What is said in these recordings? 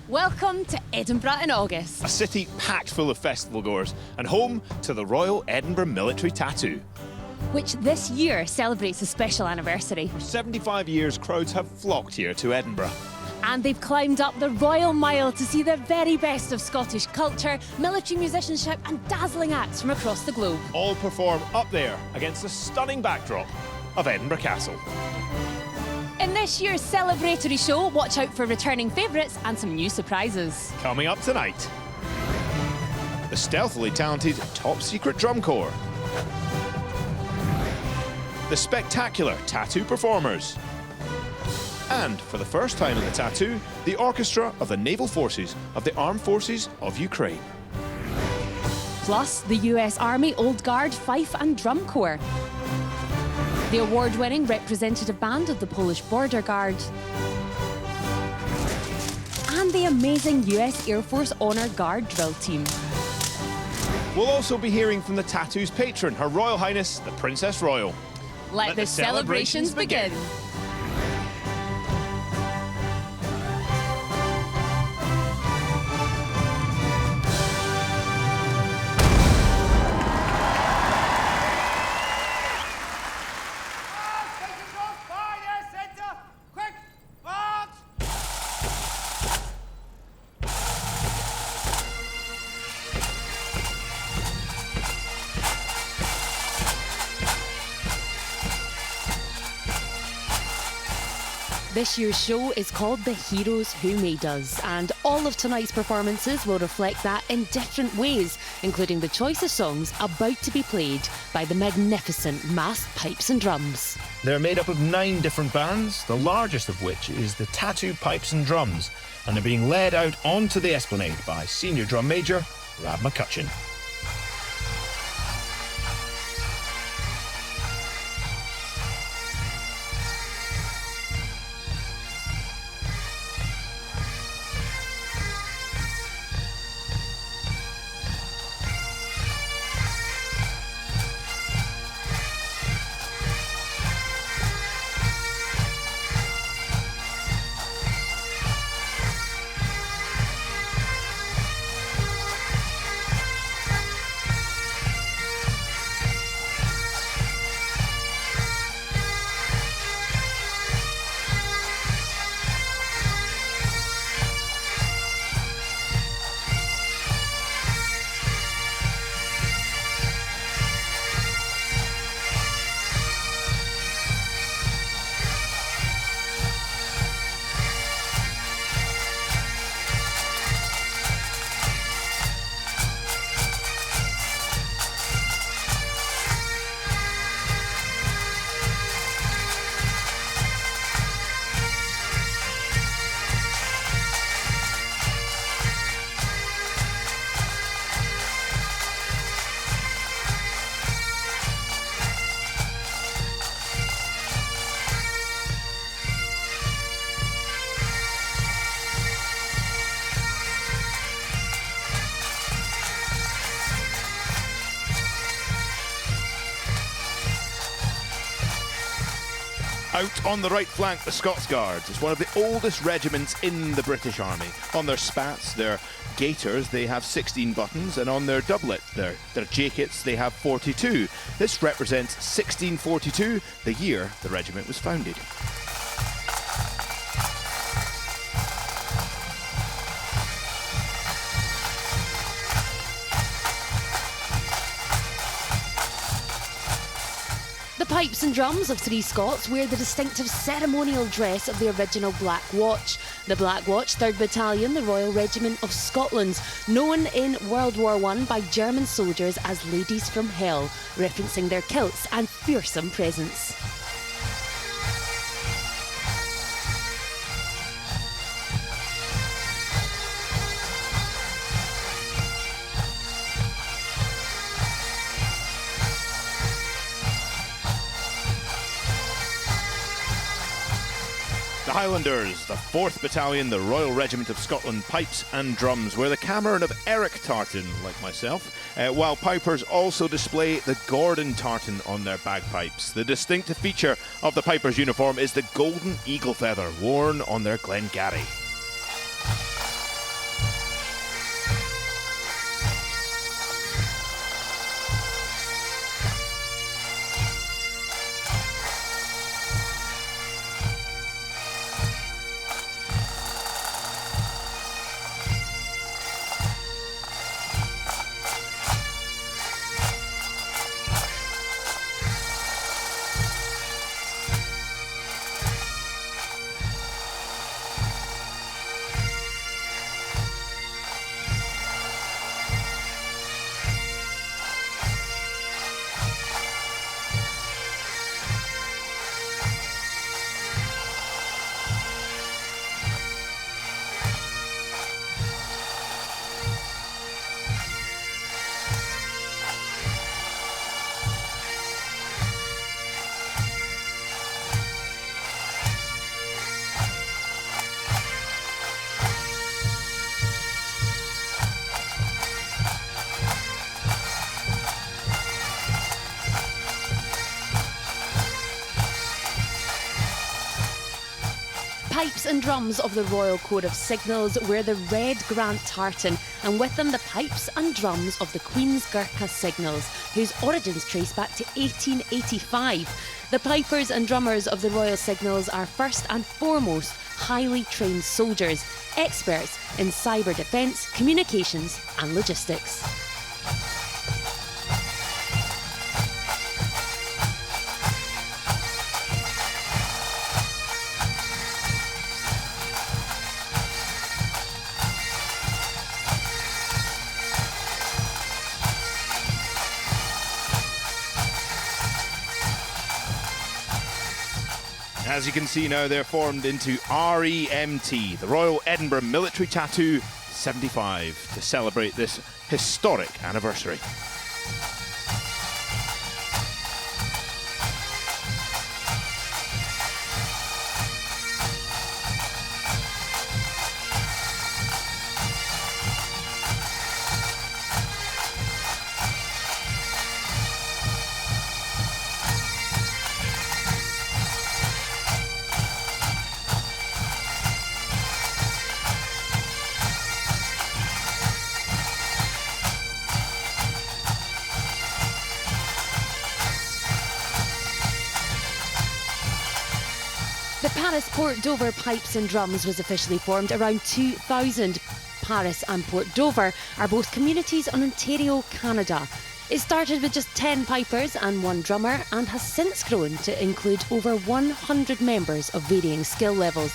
Welcome to Edinburgh in August. A city packed full of festival goers and home to the Royal Edinburgh Military Tattoo. Which this year celebrates a special anniversary. For 75 years, crowds have flocked here to Edinburgh. And they've climbed up the Royal Mile to see the very best of Scottish culture, military musicianship and dazzling acts from across the globe. All perform up there against the stunning backdrop of Edinburgh Castle. In this year's celebratory show, watch out for returning favourites and some new surprises. Coming up tonight, the stealthily talented Top Secret Drum Corps, the spectacular tattoo performers, and for the first time in the tattoo, the orchestra of the naval forces of the Armed Forces of Ukraine. Plus, the US Army Old Guard Fife and Drum Corps, the award-winning representative band of the Polish Border Guard, and the amazing US Air Force Honor Guard drill team. We'll also be hearing from the tattoo's patron, Her Royal Highness, the Princess Royal. Let the celebrations begin. This year's show is called The Heroes Who Made Us, and all of tonight's performances will reflect that in different ways, including the choice of songs about to be played by the magnificent massed pipes and drums. They're made up of 9 different bands, the largest of which is the Tattoo Pipes and Drums, and they're being led out onto the esplanade by Senior Drum Major Rab McCutcheon. Out on the right flank, the Scots Guards. It's one of the oldest regiments in the British Army. On their spats, their gaiters, they have 16 buttons, and on their doublet, their jackets, they have 42. This represents 1642, the year the regiment was founded. The pipes and drums of 3 Scots wear the distinctive ceremonial dress of the original Black Watch. The Black Watch, 3rd Battalion, the Royal Regiment of Scotland, known in World War I by German soldiers as Ladies from Hell, referencing their kilts and fearsome presence. The Highlanders, the 4th Battalion, the Royal Regiment of Scotland, pipes and drums, wear the Cameron of Eric tartan, like myself, while pipers also display the Gordon tartan on their bagpipes. The distinctive feature of the pipers' uniform is the golden eagle feather worn on their Glengarry. and drums of the Royal Corps of Signals wear the red Grant tartan, and with them the pipes and drums of the Queen's Gurkha Signals, whose origins trace back to 1885. The pipers and drummers of the Royal Signals are first and foremost highly trained soldiers, experts in cyber defence, communications and logistics. As you can see now, they're formed into REMT, the Royal Edinburgh Military Tattoo 75, to celebrate this historic anniversary. The Paris Port Dover Pipes and Drums was officially formed around 2000. Paris and Port Dover are both communities on Ontario, Canada. It started with just 10 pipers and 1 drummer and has since grown to include over 100 members of varying skill levels.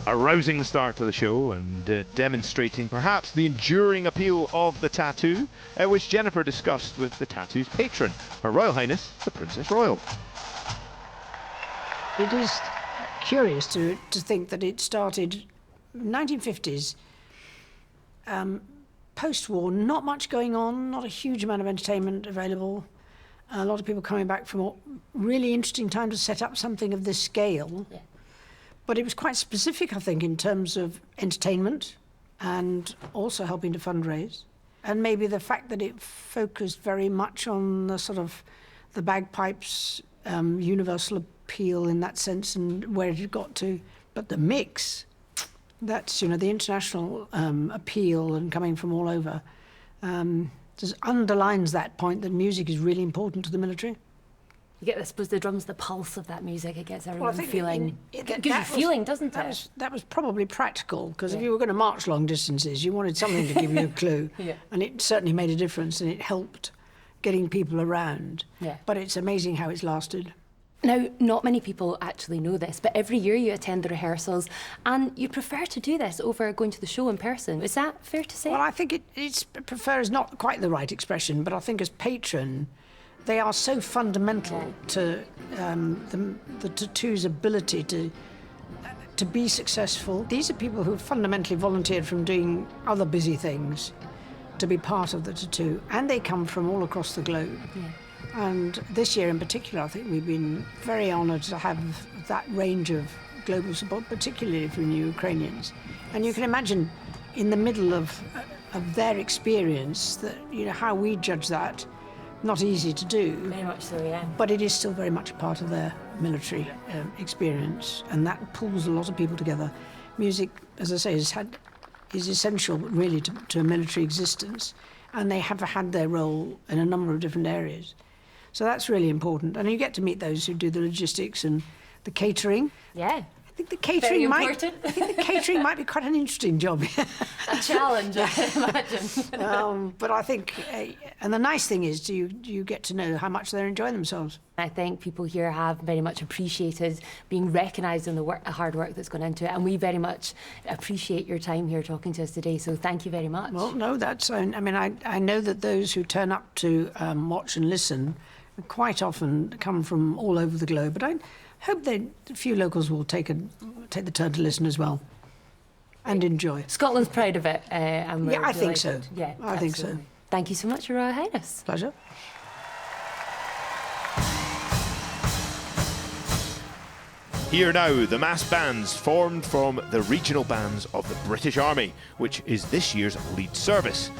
A rousing start to the show and demonstrating perhaps the enduring appeal of the tattoo, which Jennifer discussed with the tattoo's patron, Her Royal Highness the Princess Royal. It is curious to think that it started 1950s, post-war, not much going on, not a huge amount of entertainment available, a lot of people coming back from a really interesting time to set up something of this scale. Yeah. But it was quite specific, I think, in terms of entertainment and also helping to fundraise. And maybe the fact that it focused very much on the sort of the bagpipes, universal appeal in that sense and where it had got to. But the mix, that's, you know, the international appeal and coming from all over, just underlines that point that music is really important to the military. You get, I suppose, the drums, the pulse of that music. It gets everyone feeling. It gives you feeling, doesn't it? That was probably practical, because if you were going to march long distances, you wanted something to give you a clue. Yeah. And it certainly made a difference, and it helped getting people around. Yeah. But it's amazing how it's lasted. Now, not many people actually know this, but every year you attend the rehearsals, and you prefer to do this over going to the show in person. Is that fair to say? Well, I think it's prefer is not quite the right expression, but I think as patron, They are so fundamental to the tattoo's ability to be successful. These are people who fundamentally volunteered from doing other busy things to be part of the tattoo, and they come from all across the globe. Yeah. And this year in particular, I think we've been very honoured to have that range of global support, particularly from the Ukrainians. And you can imagine, in the middle of their experience, that how we judge that. Not easy to do. Very much so, yeah. But it is still very much a part of their military experience, and that pulls a lot of people together. Music, as I say, is essential really to a military existence, and they have had their role in a number of different areas. So that's really important. And you get to meet those who do the logistics and the catering. Yeah. I think the catering Very might be quite an interesting job. A challenge, I can imagine. But I think, and the nice thing is, you get to know how much they're enjoying themselves. I think people here have very much appreciated being recognised in the hard work that's gone into it, and we very much appreciate your time here talking to us today, so thank you very much. Well, no, I know that those who turn up to watch and listen quite often come from all over the globe, but I hope a few locals will take the turn to listen as well and enjoy. Scotland's proud of it, and we're I think so. delighted. Yeah, I think so. Thank you so much, Your Royal Highness. Pleasure. Here now, the mass bands formed from the regional bands of the British Army, which is this year's lead service.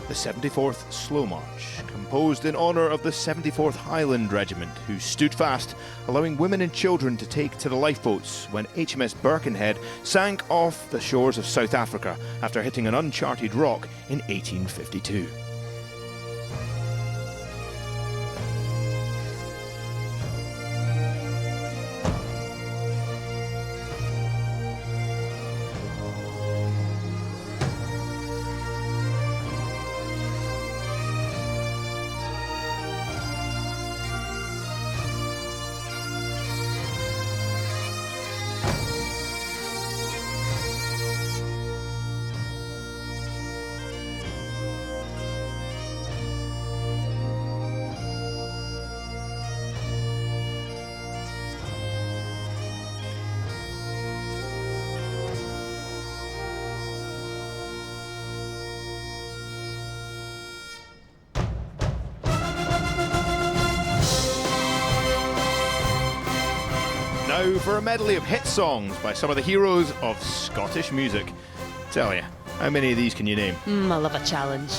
The 74th Slow March, composed in honour of the 74th Highland Regiment, who stood fast, allowing women and children to take to the lifeboats when HMS Birkenhead sank off the shores of South Africa after hitting an uncharted rock in 1852. Now for a medley of hit songs by some of the heroes of Scottish music. Tell ya, how many of these can you name? I love a challenge.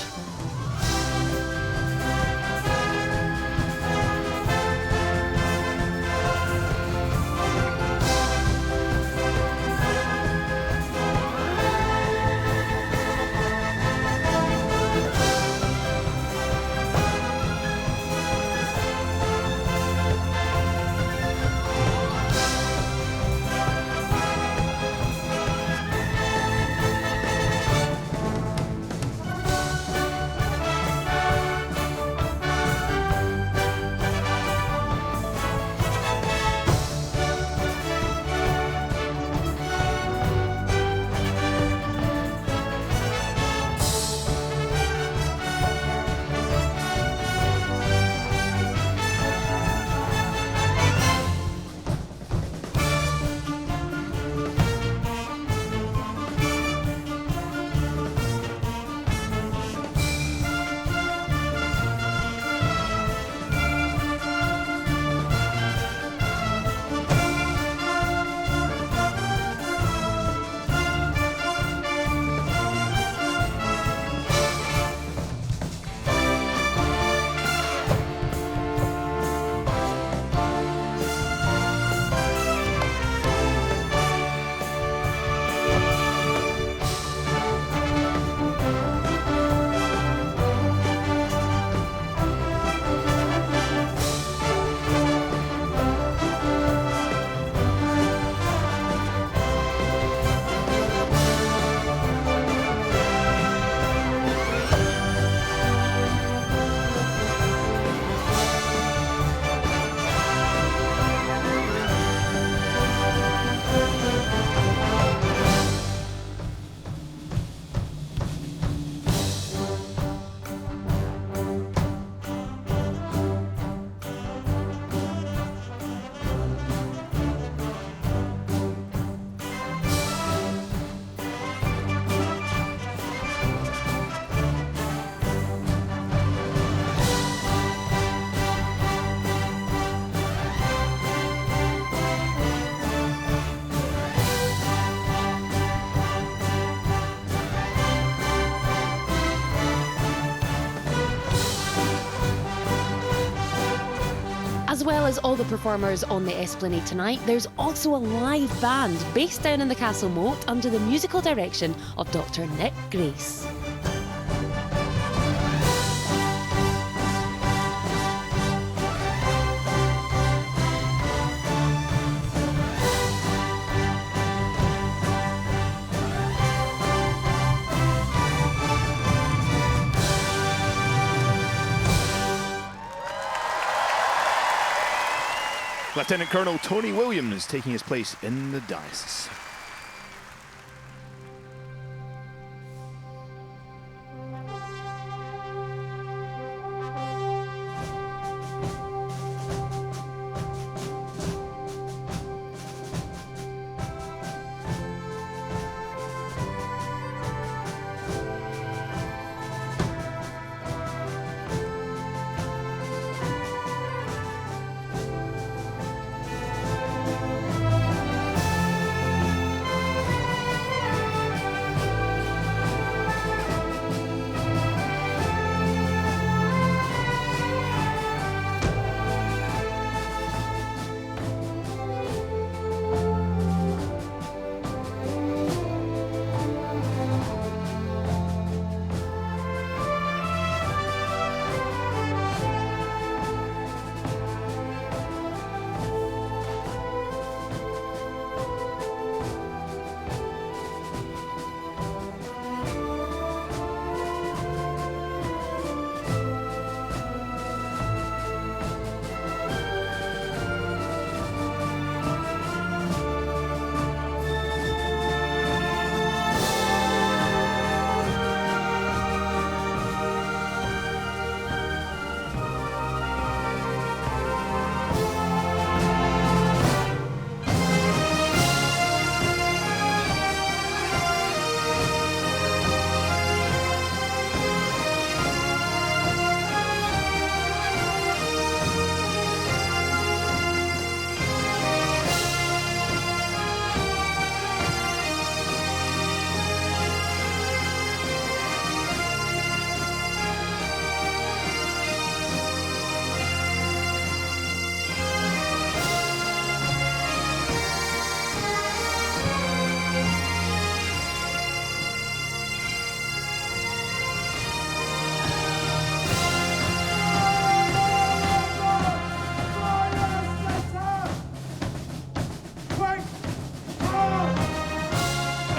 well as all the performers on the Esplanade tonight, there's also a live band based down in the Castle Moat under the musical direction of Dr. Nick Grace. Lieutenant Colonel Tony Williams taking his place in the diocese.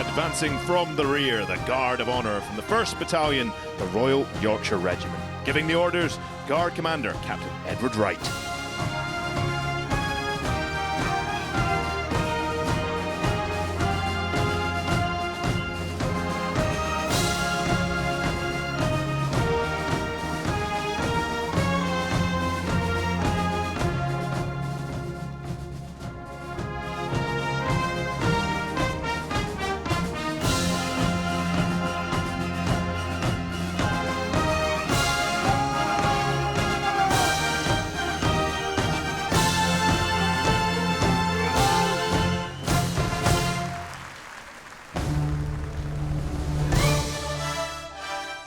Advancing from the rear, the Guard of Honour from the 1st Battalion, the Royal Yorkshire Regiment. Giving the orders, Guard Commander Captain Edward Wright.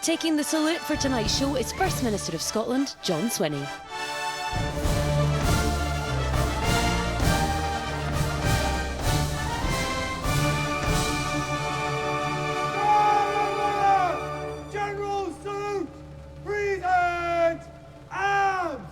Taking the salute for tonight's show is First Minister of Scotland, John Swinney. General salute! Present! Arms!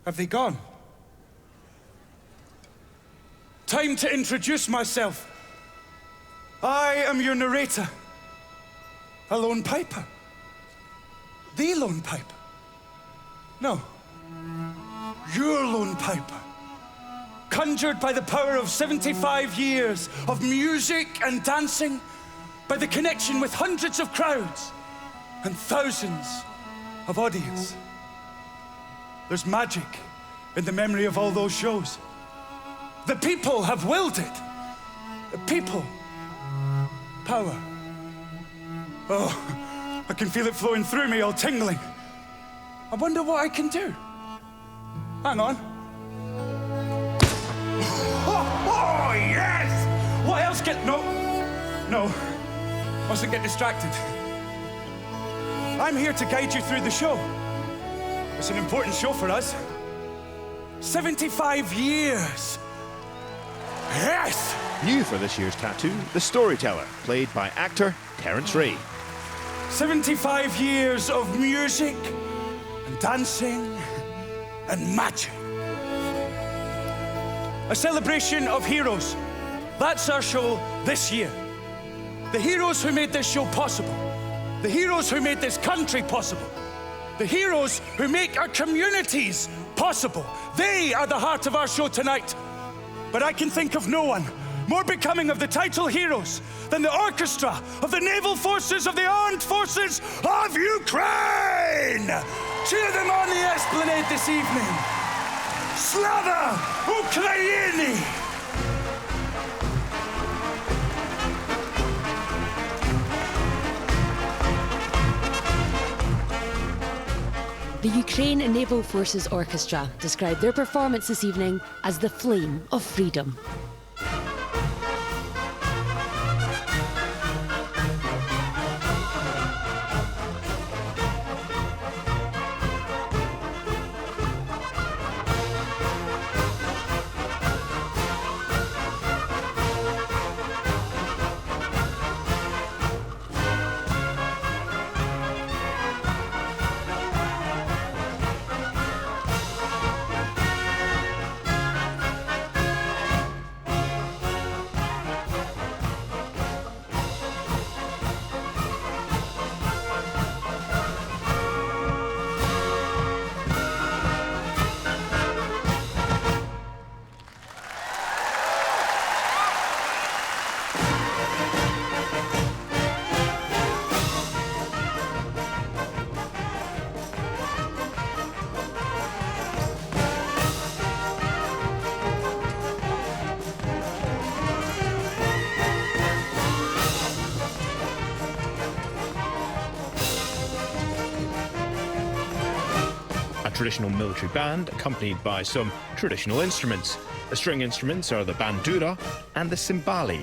Have they gone? Time to introduce myself. I am your narrator. A lone piper. The lone piper. No. Your lone piper. Conjured by the power of 75 years of music and dancing, by the connection with hundreds of crowds and thousands of audience. There's magic in the memory of all those shows. The people have willed it. The people. Power. Oh, I can feel it flowing through me, all tingling. I wonder what I can do. Hang on. Oh, yes! What else No. Mustn't get distracted. I'm here to guide you through the show. It's an important show for us. 75 years. Yes! New for this year's tattoo, the storyteller, played by actor Terence Ray. 75 years of music and dancing and magic. A celebration of heroes. That's our show this year. The heroes who made this show possible. The heroes who made this country possible. The heroes who make our communities possible. They are the heart of our show tonight. But I can think of no one more becoming of the title heroes than the orchestra of the naval forces of the armed forces of Ukraine. Cheer them on the Esplanade this evening. Slava Ukraini! The Ukraine Naval Forces Orchestra described their performance this evening as the flame of freedom. Traditional military band accompanied by some traditional instruments. The string instruments are the bandura and the cymbali.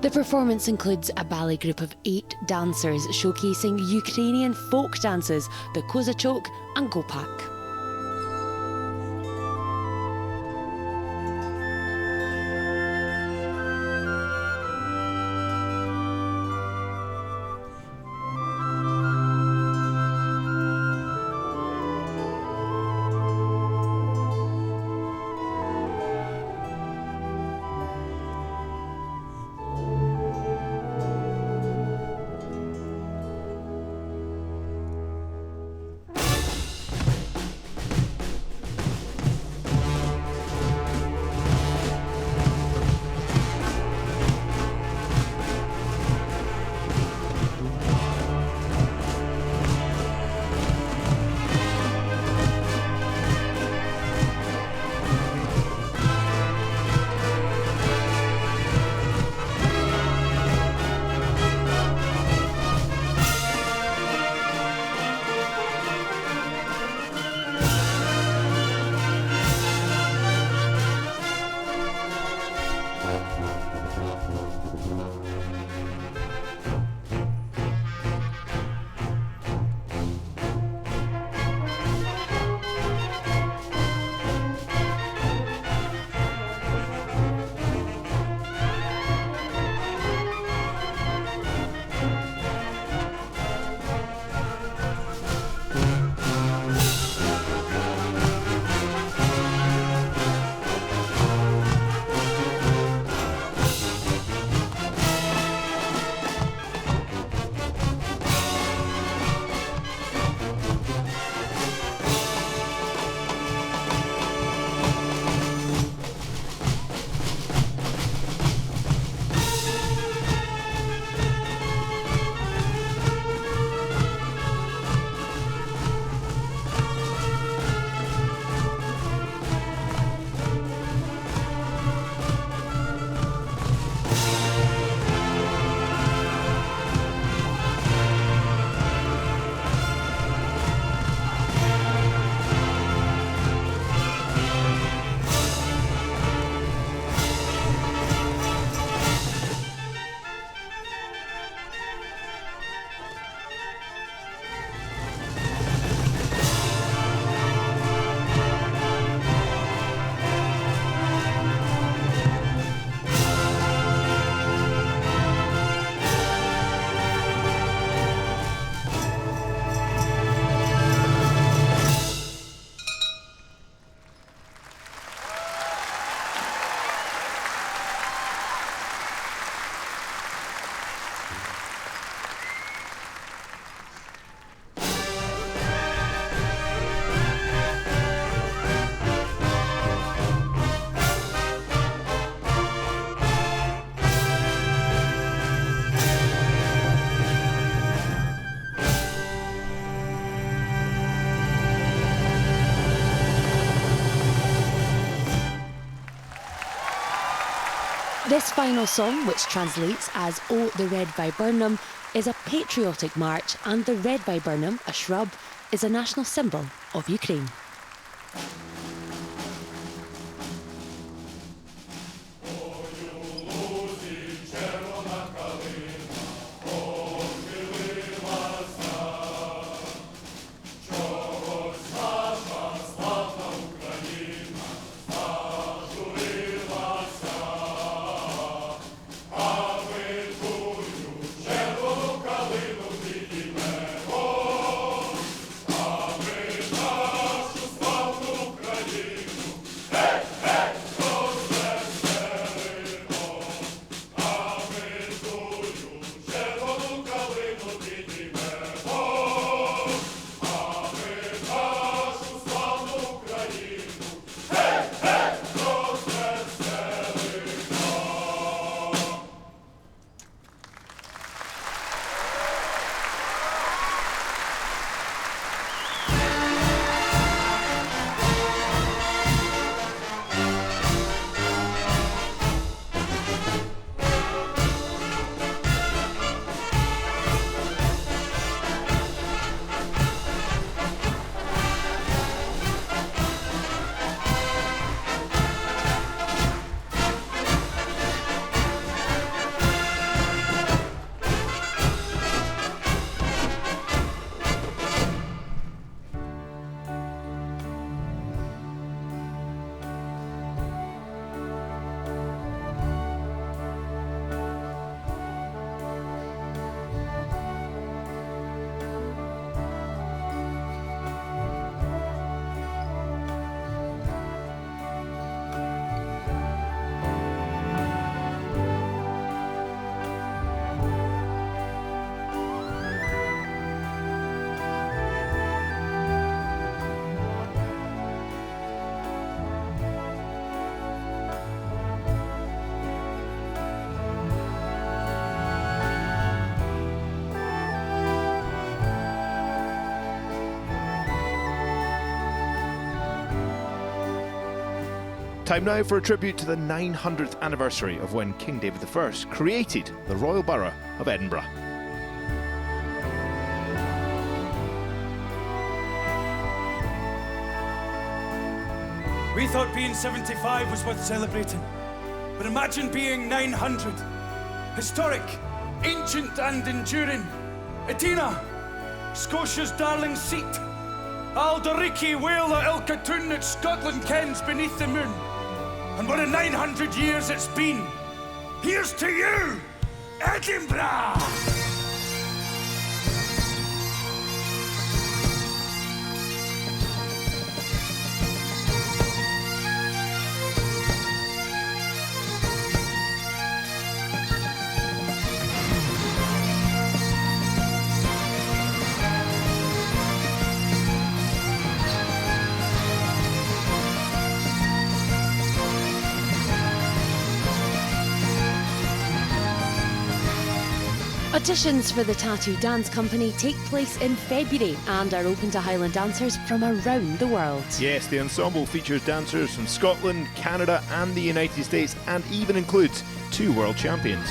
The performance includes a ballet group of 8 dancers showcasing Ukrainian folk dances, the kozachok and gopak. This final song, which translates as "O the Red Viburnum," is a patriotic march, and the red viburnum, a shrub, is a national symbol of Ukraine. Time now for a tribute to the 900th anniversary of when King David I created the Royal Borough of Edinburgh. We thought being 75 was worth celebrating. But imagine being 900. Historic, ancient and enduring. Edina, Scotia's darling seat. Alderiki, Whale o Ilkatoon that Scotland kens beneath the moon. And what a 900 years it's been. Here's to you, Edinburgh! Auditions for the Tattoo Dance Company take place in February and are open to Highland dancers from around the world. Yes, the ensemble features dancers from Scotland, Canada and the United States, and even includes 2 world champions.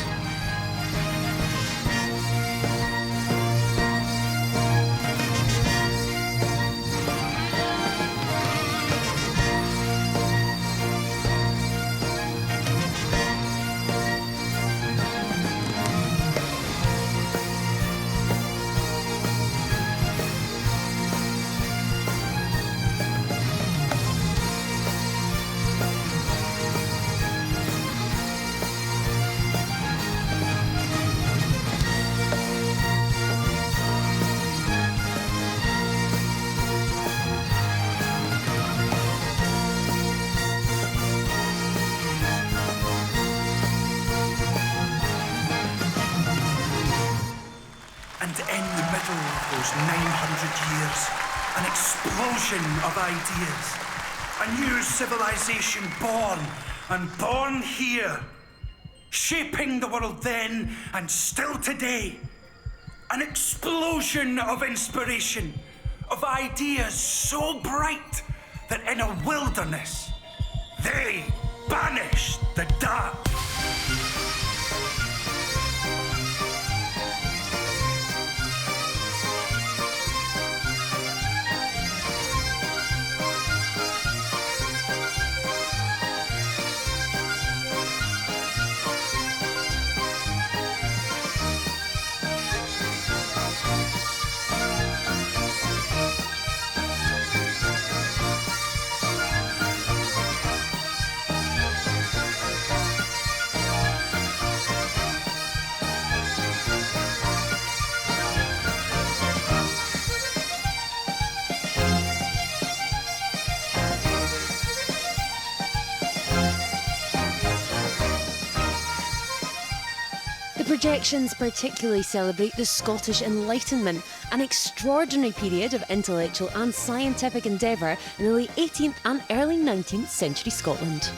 And in the middle of those 900 years, an explosion of ideas. A new civilization born, and born here. Shaping the world then, and still today. An explosion of inspiration, of ideas so bright that in a wilderness, they banished the dark. The projections particularly celebrate the Scottish Enlightenment, an extraordinary period of intellectual and scientific endeavour in the late 18th and early 19th century Scotland.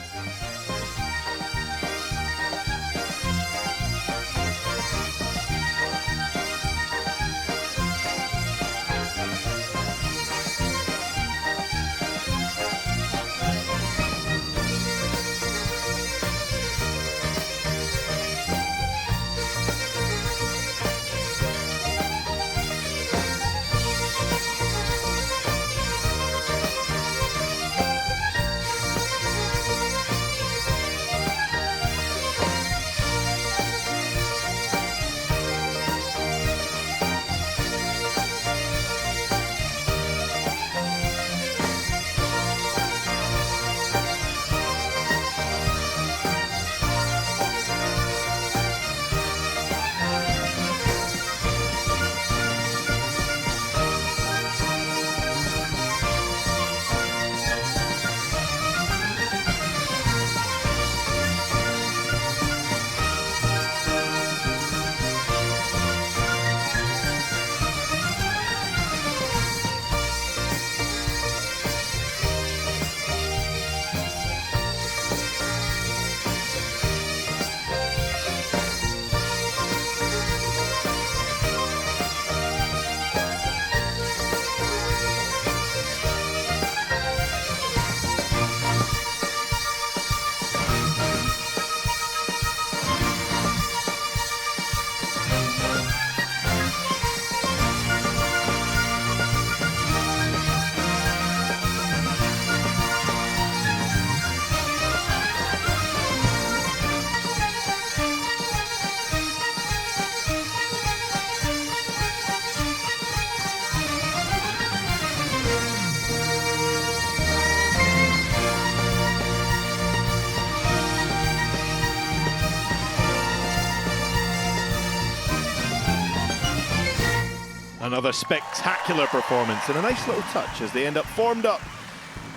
Another spectacular performance and a nice little touch as they end up formed up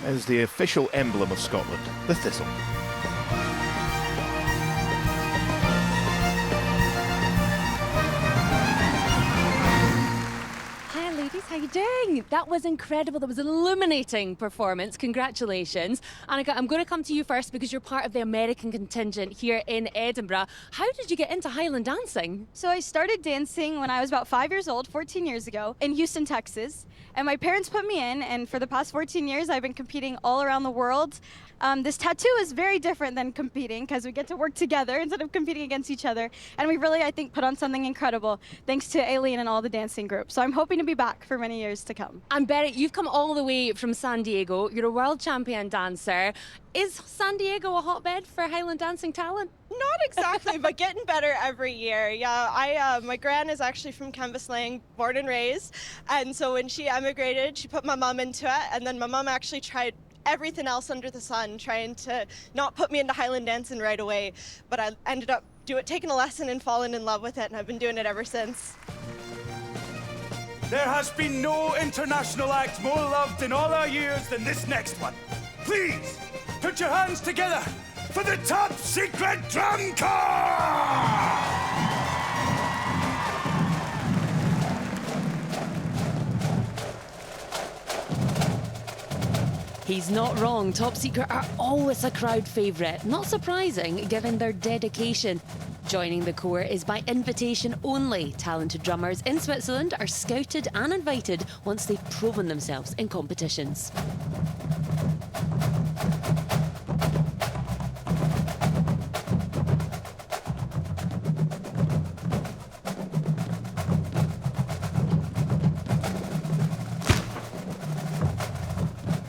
as the official emblem of Scotland, the thistle. Hi ladies, how you doing? That was incredible. That was an illuminating performance. Congratulations. Annika, I'm going to come to you first because you're part of the American contingent here in Edinburgh. How did you get into Highland dancing? So I started dancing when I was about 5 years old, 14 years ago, in Houston, Texas. And my parents put me in, and for the past 14 years, I've been competing all around the world. This tattoo is very different than competing because we get to work together instead of competing against each other. And we really, I think, put on something incredible thanks to Aileen and all the dancing groups. So I'm hoping to be back for many years to come. And Berry, you've come all the way from San Diego. You're a world champion dancer. Is San Diego a hotbed for Highland dancing talent? Not exactly, but getting better every year. Yeah, my gran is actually from Cambuslang, born and raised. And so when she emigrated, she put my mum into it. And then my mum actually tried everything else under the sun, trying to not put me into Highland dancing right away. But I ended up taking a lesson and falling in love with it, and I've been doing it ever since. There has been no international act more loved in all our years than this next one. Please, put your hands together for the top secret drum corps! He's not wrong. Top Secret are always a crowd favourite. Not surprising, given their dedication. Joining the corps is by invitation only. Talented drummers in Switzerland are scouted and invited once they've proven themselves in competitions.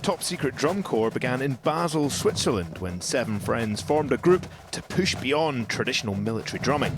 top secret drum corps began in Basel, Switzerland, when 7 friends formed a group to push beyond traditional military drumming.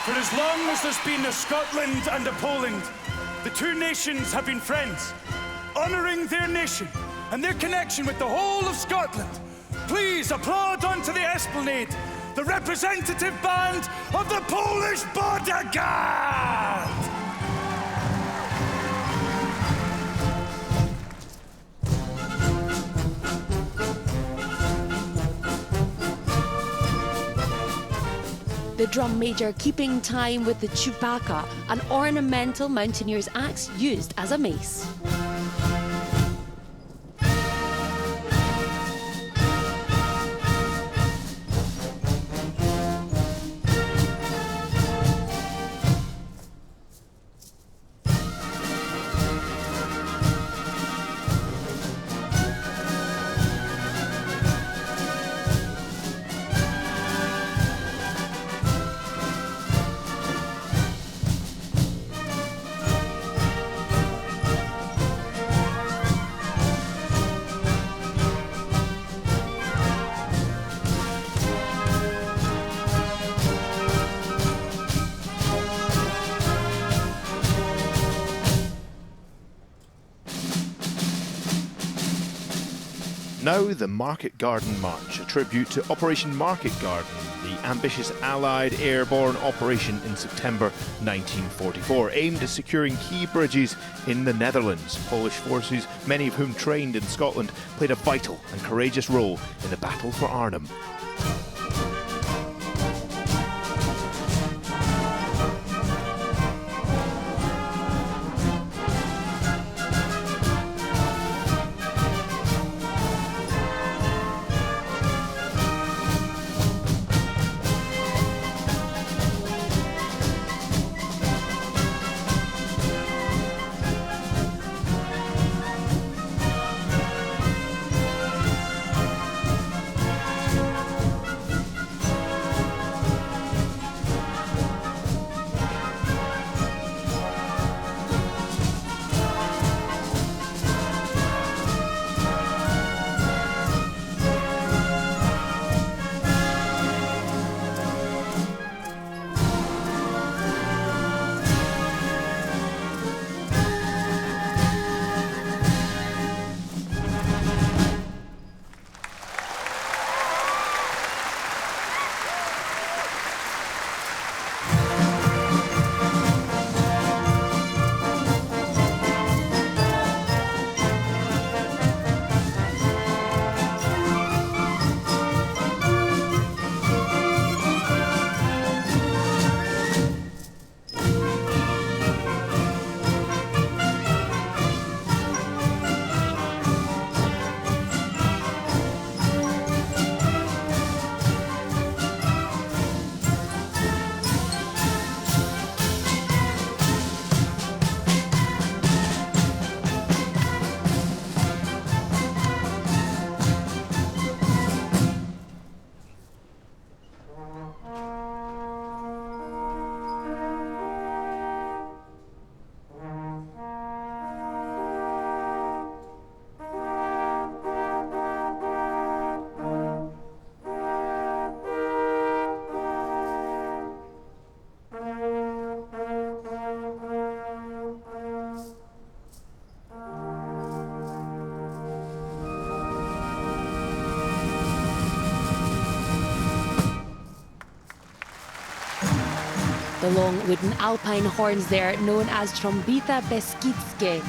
For as long as there's been a Scotland and a Poland, The two nations have been friends, honouring their nation and their connection with the whole of Scotland. Please applaud onto the esplanade the representative band of the Polish Border Guard! The drum major keeping time with the chupacca, an ornamental mountaineer's axe used as a mace. Now the Market Garden March, a tribute to Operation Market Garden, the ambitious Allied airborne operation in September 1944, aimed at securing key bridges in the Netherlands. Polish forces, many of whom trained in Scotland, played a vital and courageous role in the battle for Arnhem. The long wooden alpine horns there, known as Trombita Beskidzkie.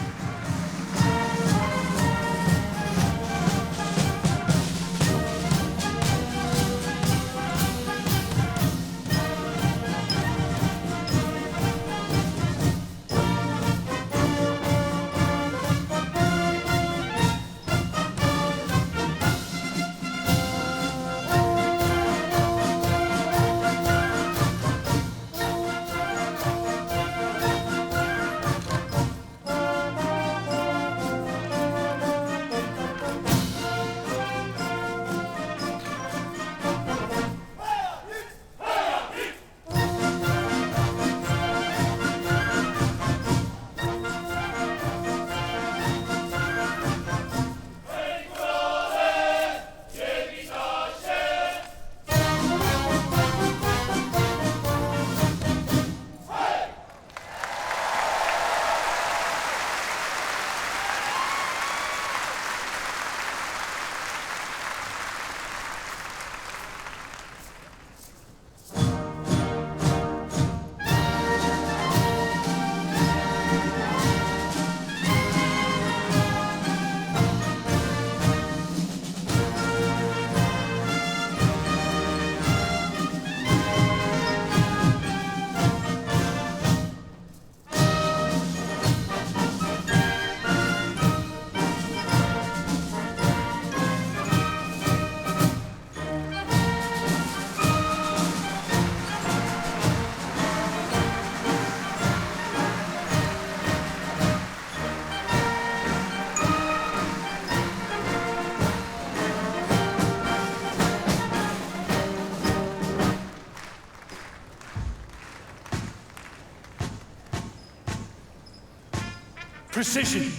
precision,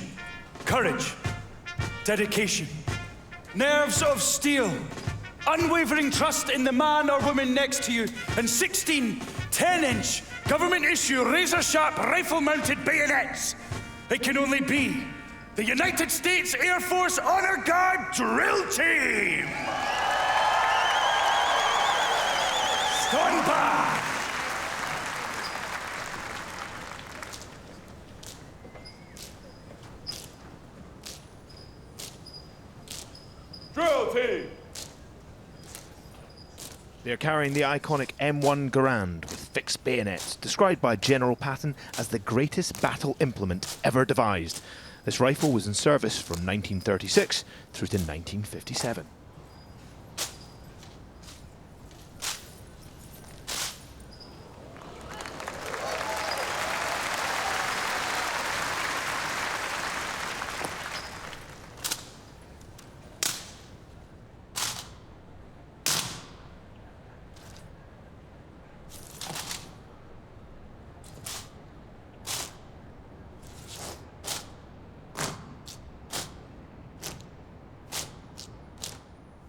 courage, dedication, nerves of steel, unwavering trust in the man or woman next to you, and 16 10-inch government-issue razor-sharp rifle-mounted bayonets. It can only be the United States Air Force Honor Guard Drill Team! Stand by! Drill team! They are carrying the iconic M1 Garand with fixed bayonets, described by General Patton as the greatest battle implement ever devised. This rifle was in service from 1936 through to 1957.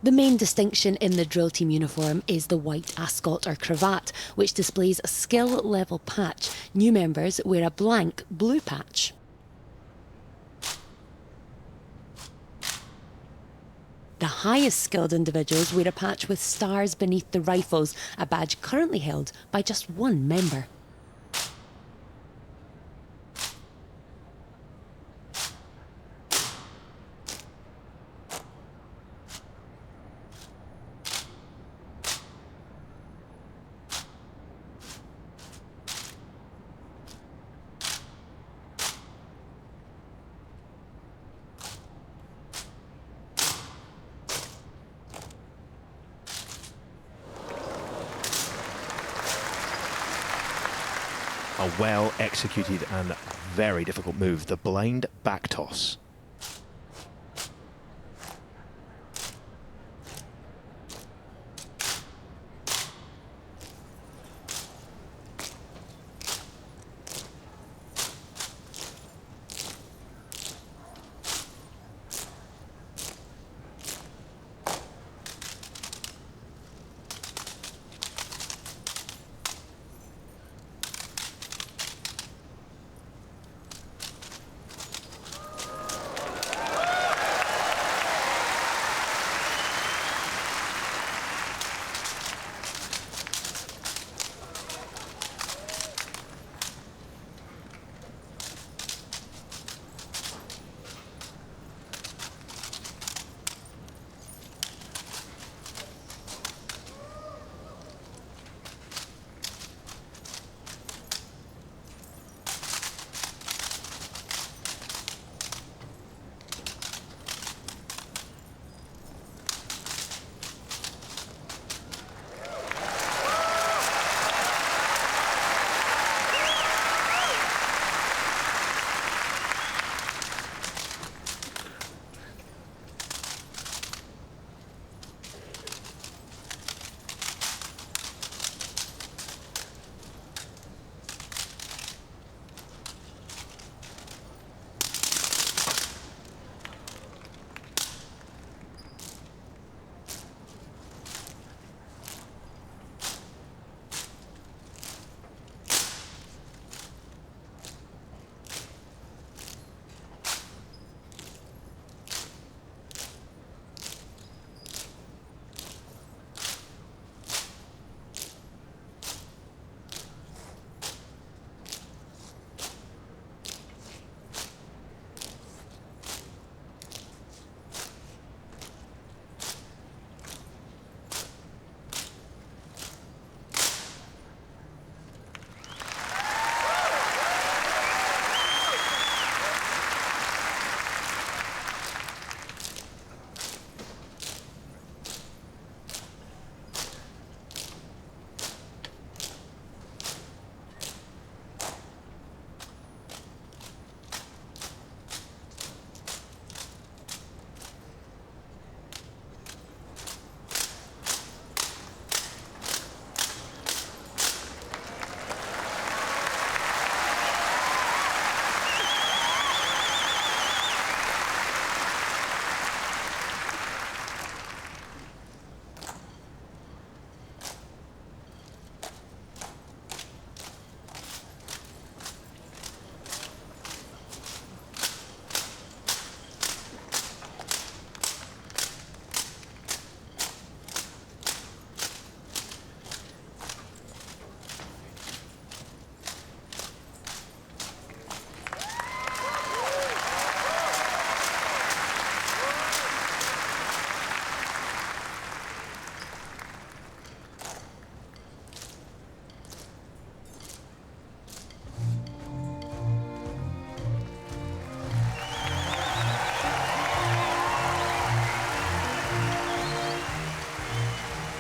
The main distinction in the drill team uniform is the white ascot or cravat, which displays a skill level patch. New members wear a blank blue patch. The highest skilled individuals wear a patch with stars beneath the rifles, a badge currently held by just one member. A well-executed and very difficult move, the blind back toss.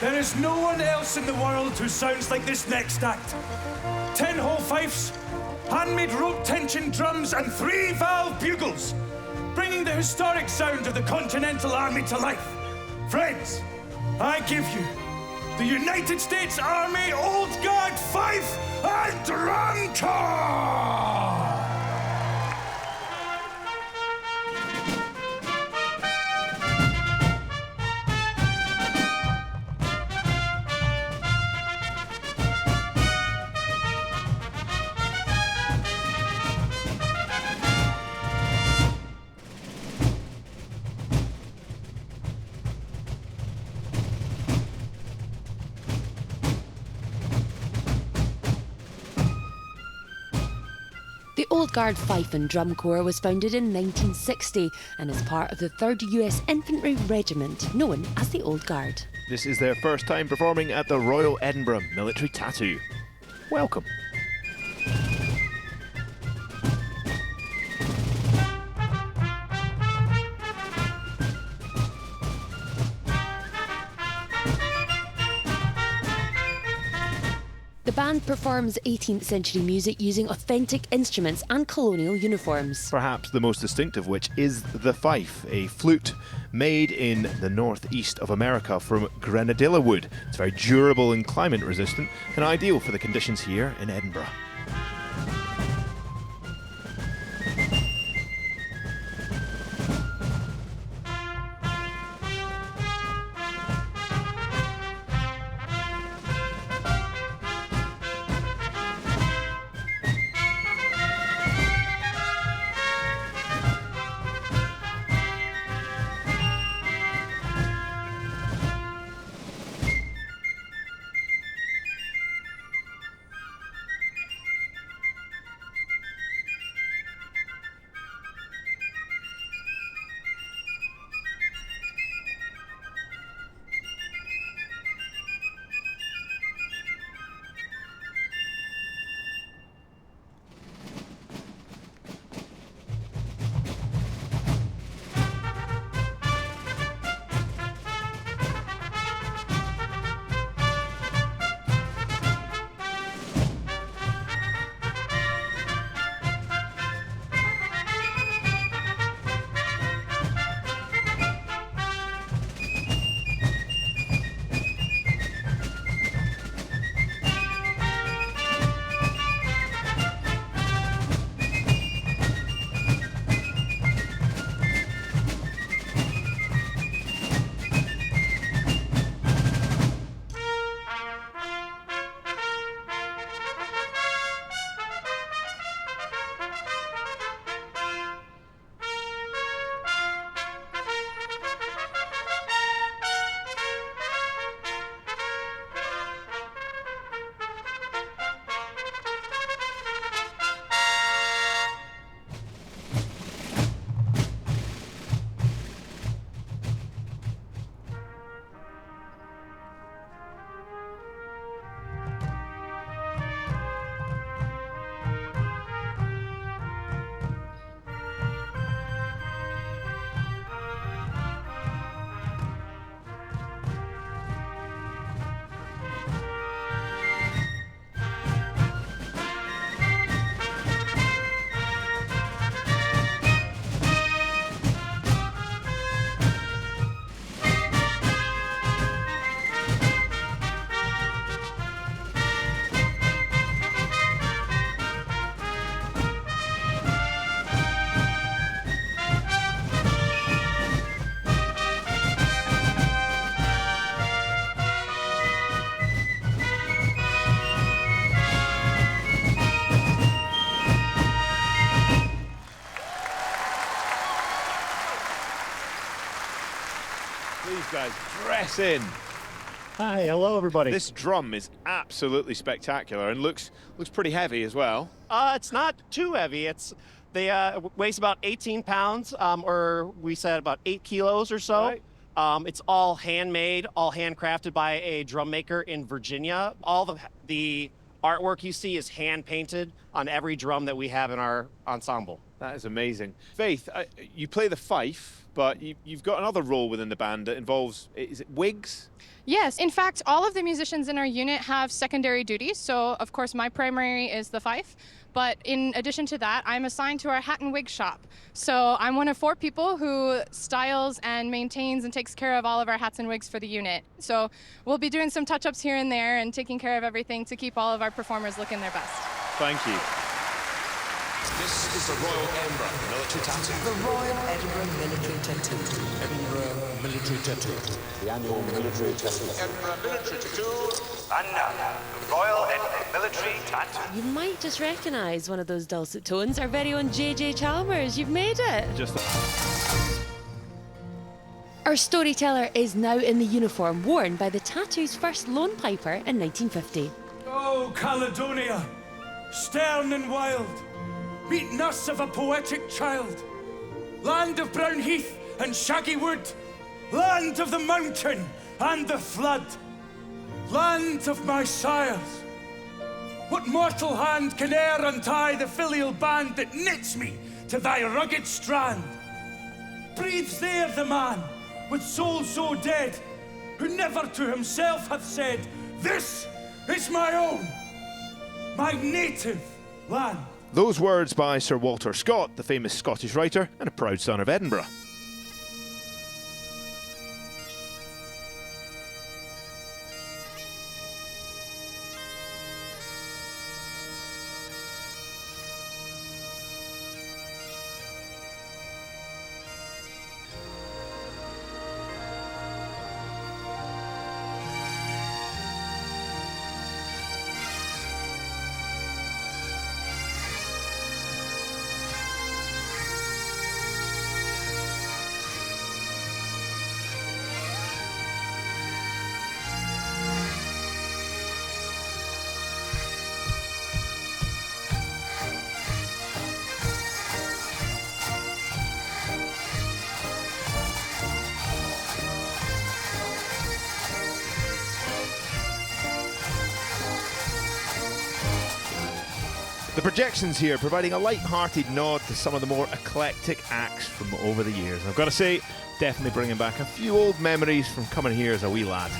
There is no one else in the world who sounds like this next act. 10-hole fifes, handmade rope tension drums, and 3-valve bugles, bringing the historic sound of the Continental Army to life. Friends, I give you the United States Army Old Guard Fife and Drum Corps! The Old Guard Fife and Drum Corps was founded in 1960 and is part of the 3rd US Infantry Regiment, known as the Old Guard. This is their first time performing at the Royal Edinburgh Military Tattoo. Welcome. The band performs 18th century music using authentic instruments and colonial uniforms. Perhaps the most distinct of which is the fife, a flute made in the northeast of America from grenadilla wood. It's very durable and climate resistant and ideal for the conditions here in Edinburgh. Please, guys, dress in. Hi, hello everybody. This drum is absolutely spectacular and looks pretty heavy as well. It's not too heavy. They weighs about 18 pounds, or we said about 8 kilos or so. Right. It's all handmade, all handcrafted by a drum maker in Virginia. All the artwork you see is hand painted on every drum that we have in our ensemble. That is amazing. Faith, you play the fife, but you've got another role within the band that involves, is it wigs? Yes, in fact, all of the musicians in our unit have secondary duties. So, of course, my primary is the fife. But in addition to that, I'm assigned to our hat and wig shop. So I'm one of 4 people who styles and maintains and takes care of all of our hats and wigs for the unit. So we'll be doing some touch-ups here and there and taking care of everything to keep all of our performers looking their best. Thank you. This is the Royal Edinburgh Military Tattoo. The Royal Edinburgh Military Tattoo. Edinburgh Military Tattoo. The annual military tattoo. Edinburgh Military Tattoo. And now, the Royal Edinburgh Military Tattoo. You might just recognise one of those dulcet tones. Our very own JJ Chalmers. You've made it. Our storyteller is now in the uniform worn by the Tattoo's first lone piper in 1950. Oh, Caledonia, stern and wild, meet nurse of a poetic child, land of brown heath and shaggy wood, land of the mountain and the flood, land of my sires. What mortal hand can e'er untie the filial band that knits me to thy rugged strand? Breathes there the man with soul so dead, who never to himself hath said, "This is my own, my native land." Those words by Sir Walter Scott, the famous Scottish writer and a proud son of Edinburgh. The projections here providing a light-hearted nod to some of the more eclectic acts from over the years. I've got to say, definitely bringing back a few old memories from coming here as a wee lad.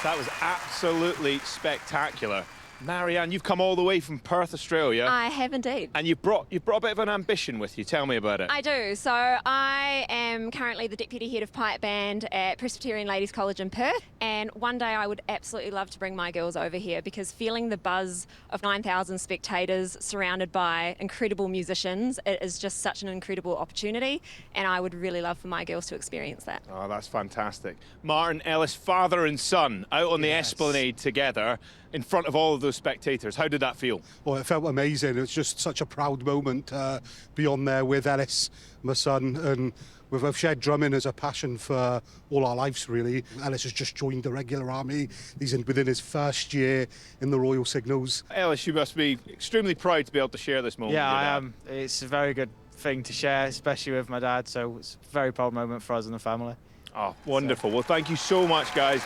Alice, that was absolutely spectacular. Marianne, you've come all the way from Perth, Australia. I have indeed. And you've brought a bit of an ambition with you. Tell me about it. I do. So I am currently the Deputy Head of Pipe Band at Presbyterian Ladies College in Perth. And one day I would absolutely love to bring my girls over here, because feeling the buzz of 9,000 spectators surrounded by incredible musicians, it is just such an incredible opportunity. And I would really love for my girls to experience that. Oh, that's fantastic. Martin, Ellis, father and son, out on the Esplanade together in front of all of those spectators. How did that feel? Oh, it felt amazing. It was just such a proud moment to be on there with Ellis, my son, and we've shared drumming as a passion for all our lives, really. Ellis has just joined the regular army. He's within his first year in the Royal Signals. Ellis, you must be extremely proud to be able to share this moment. Yeah, I am. It's a very good thing to share, especially with my dad, so it's a very proud moment for us and the family. Oh, wonderful. Well, thank you so much, guys.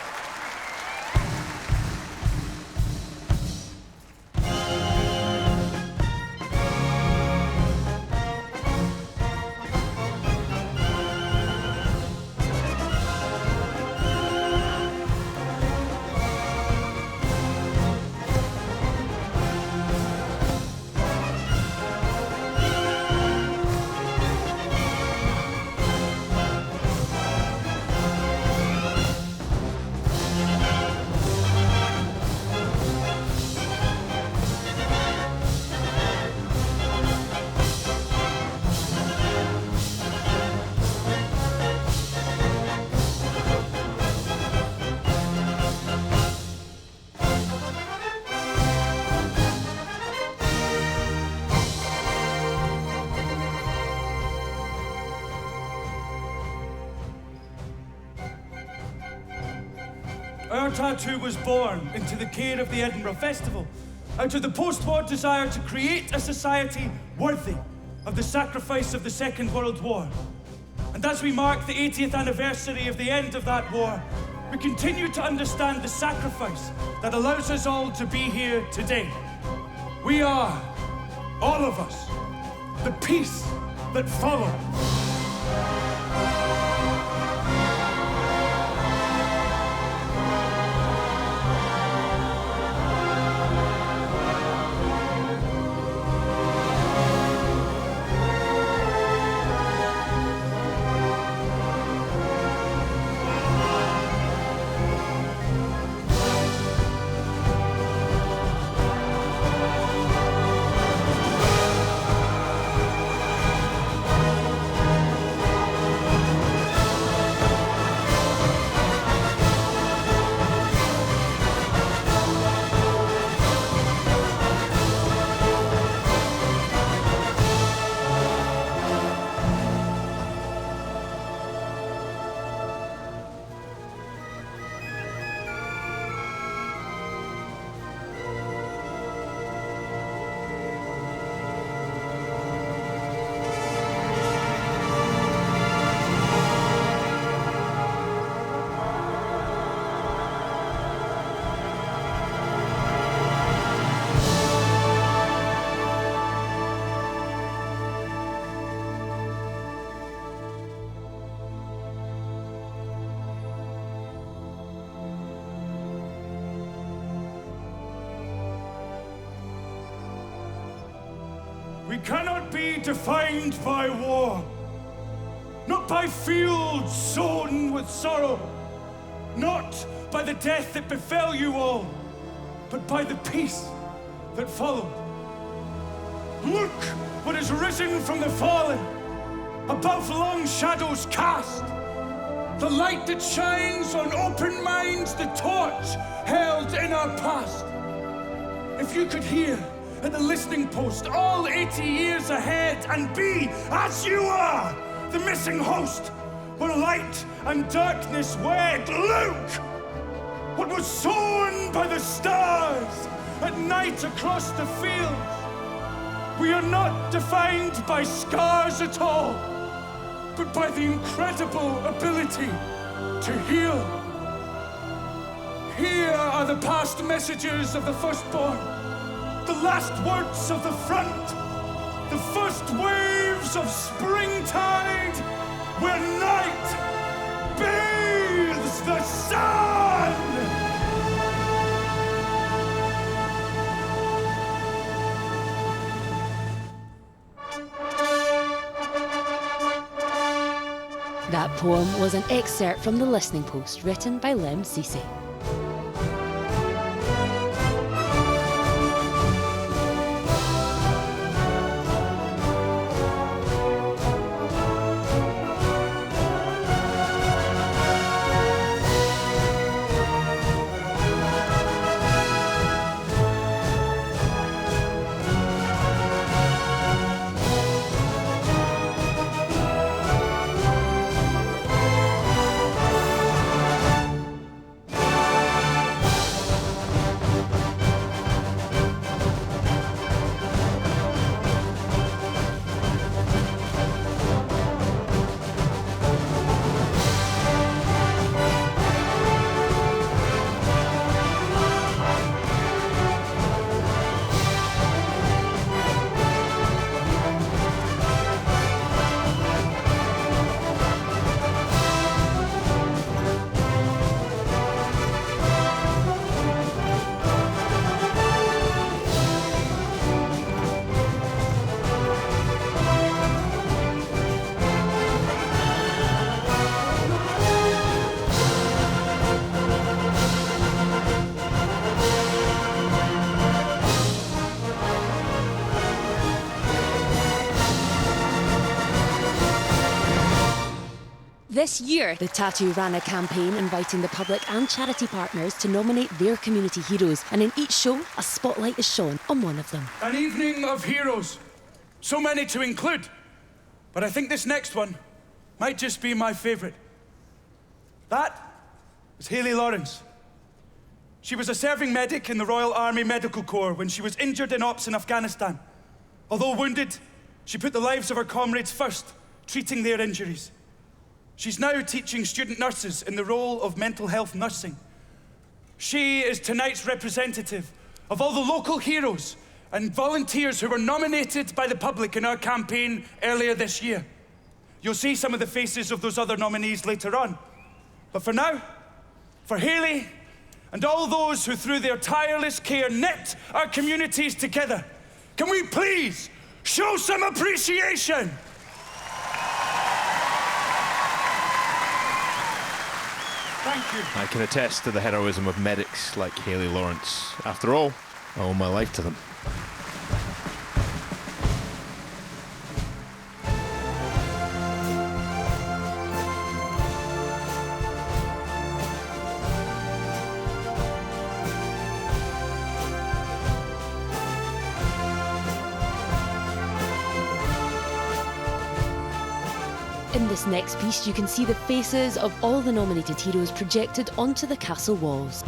Our tattoo was born into the care of the Edinburgh Festival, out of the post-war desire to create a society worthy of the sacrifice of the Second World War. And as we mark the 80th anniversary of the end of that war, we continue to understand the sacrifice that allows us all to be here today. We are, all of us, the peace that follows. We cannot be defined by war, not by fields sown with sorrow, not by the death that befell you all, but by the peace that followed. Look what has risen from the fallen, above long shadows cast, the light that shines on open minds, the torch held in our past. If you could hear at the listening post all 80 years ahead and be, as you are, the missing host, where light and darkness wed. Look! What was sown by the stars at night across the fields. We are not defined by scars at all, but by the incredible ability to heal. Here are the past messages of the firstborn, the last words of the front, the first waves of springtide, where night bathes the sun. That poem was an excerpt from the Listening Post, written by Lem Cisse. This year, the Tattoo ran a campaign inviting the public and charity partners to nominate their community heroes, and in each show, a spotlight is shone on one of them. An evening of heroes. So many to include, but I think this next one might just be my favourite. That was Hayley Lawrence. She was a serving medic in the Royal Army Medical Corps when she was injured in ops in Afghanistan. Although wounded, she put the lives of her comrades first, treating their injuries. She's now teaching student nurses in the role of mental health nursing. She is tonight's representative of all the local heroes and volunteers who were nominated by the public in our campaign earlier this year. You'll see some of the faces of those other nominees later on. But for now, for Hayley and all those who through their tireless care knit our communities together, can we please show some appreciation? Thank you. I can attest to the heroism of medics like Hayley Lawrence. After all, I owe my life to them. In this next piece, you can see the faces of all the nominated heroes projected onto the castle walls.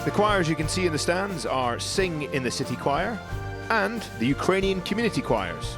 The choirs you can see in the stands are Sing in the City Choir and the Ukrainian community choirs.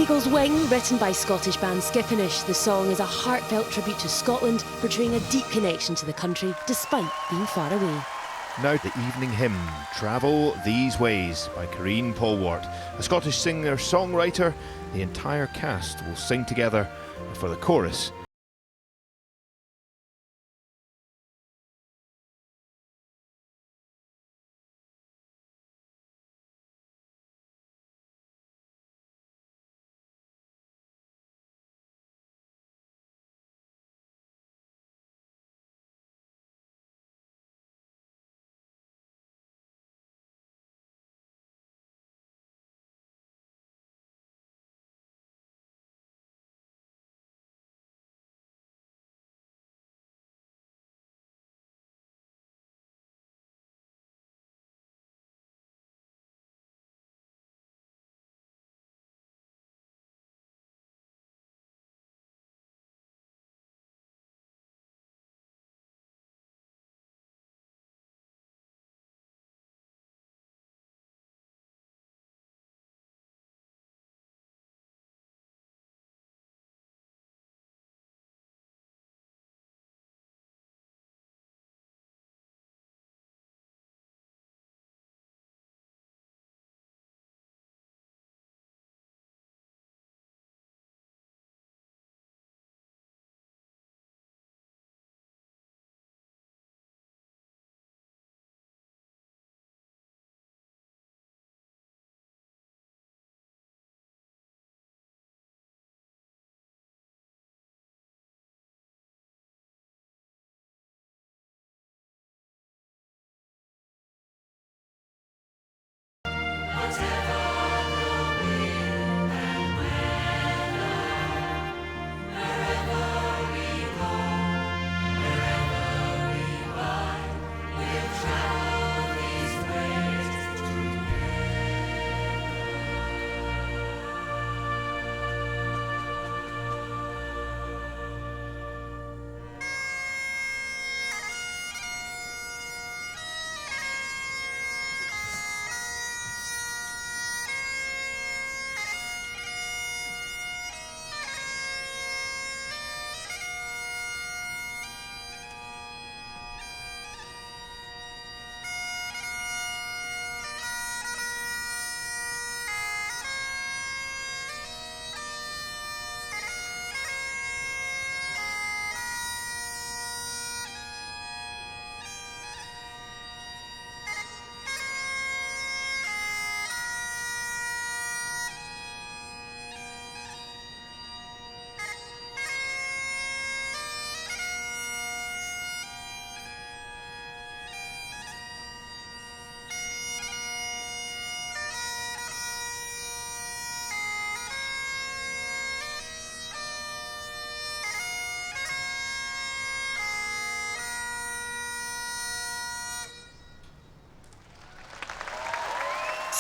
Eagle's Wing, written by Scottish band Skippinish, the song is a heartfelt tribute to Scotland, portraying a deep connection to the country despite being far away. Now the evening hymn, Travel These Ways, by Corrine Polwart. A Scottish singer-songwriter, the entire cast will sing together for the chorus.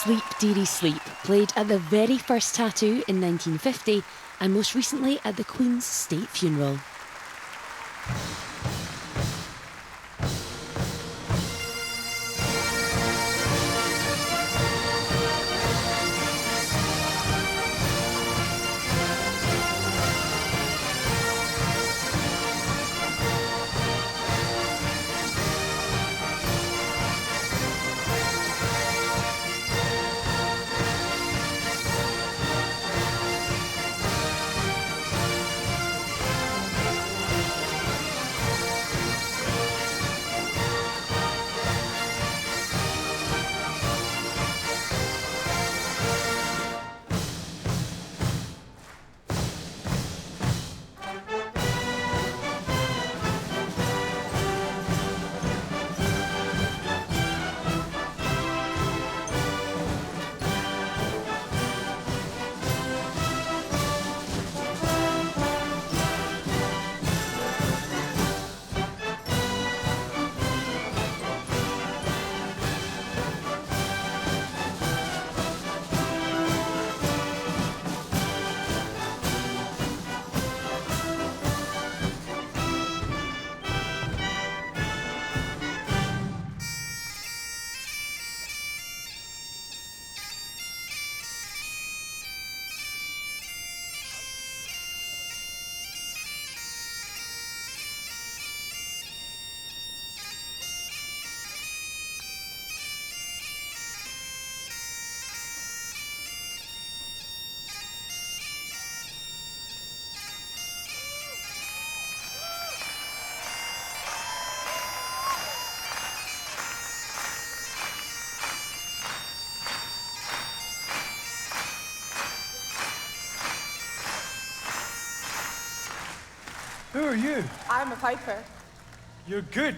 Sleep Dearie Sleep, played at the very first Tattoo in 1950 and most recently at the Queen's State Funeral. Who are you? I'm a piper. You're good.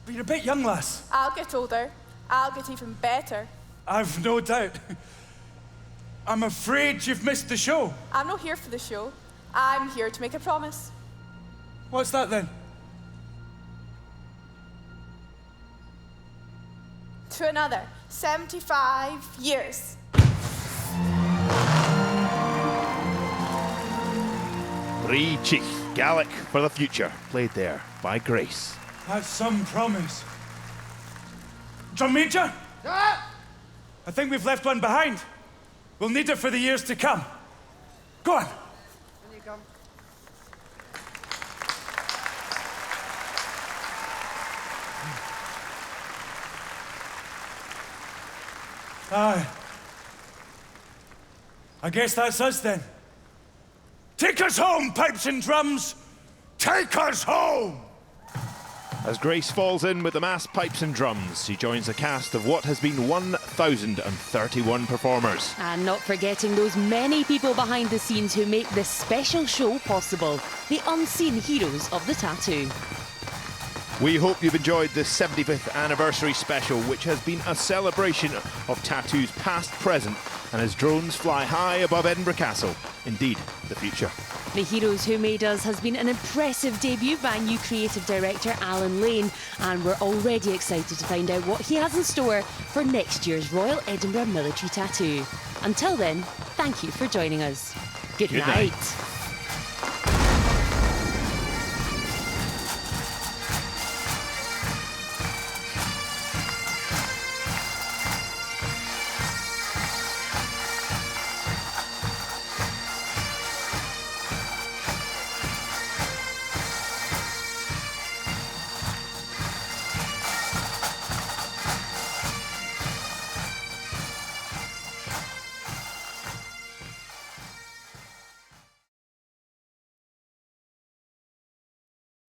But you're a bit young, lass. I'll get older. I'll get even better. I've no doubt. I'm afraid you've missed the show. I'm not here for the show. I'm here to make a promise. What's that then? To another 75 years. Chief Gaelic for the Future, played there by Grace. That's some promise. Drum Major? I think we've left one behind. We'll need it for the years to come. Go on. When you come. Aye. I guess that's us then. Take us home, pipes and drums! Take us home! As Grace falls in with the massed pipes and drums, she joins a cast of what has been 1,031 performers. And not forgetting those many people behind the scenes who make this special show possible, the unseen heroes of the tattoo. We hope you've enjoyed this 75th anniversary special, which has been a celebration of tattoos past, present, and as drones fly high above Edinburgh Castle. Indeed, the future. The Heroes Who Made Us has been an impressive debut by new creative director Alan Lane, and we're already excited to find out what he has in store for next year's Royal Edinburgh Military Tattoo. Until then, thank you for joining us. Good night.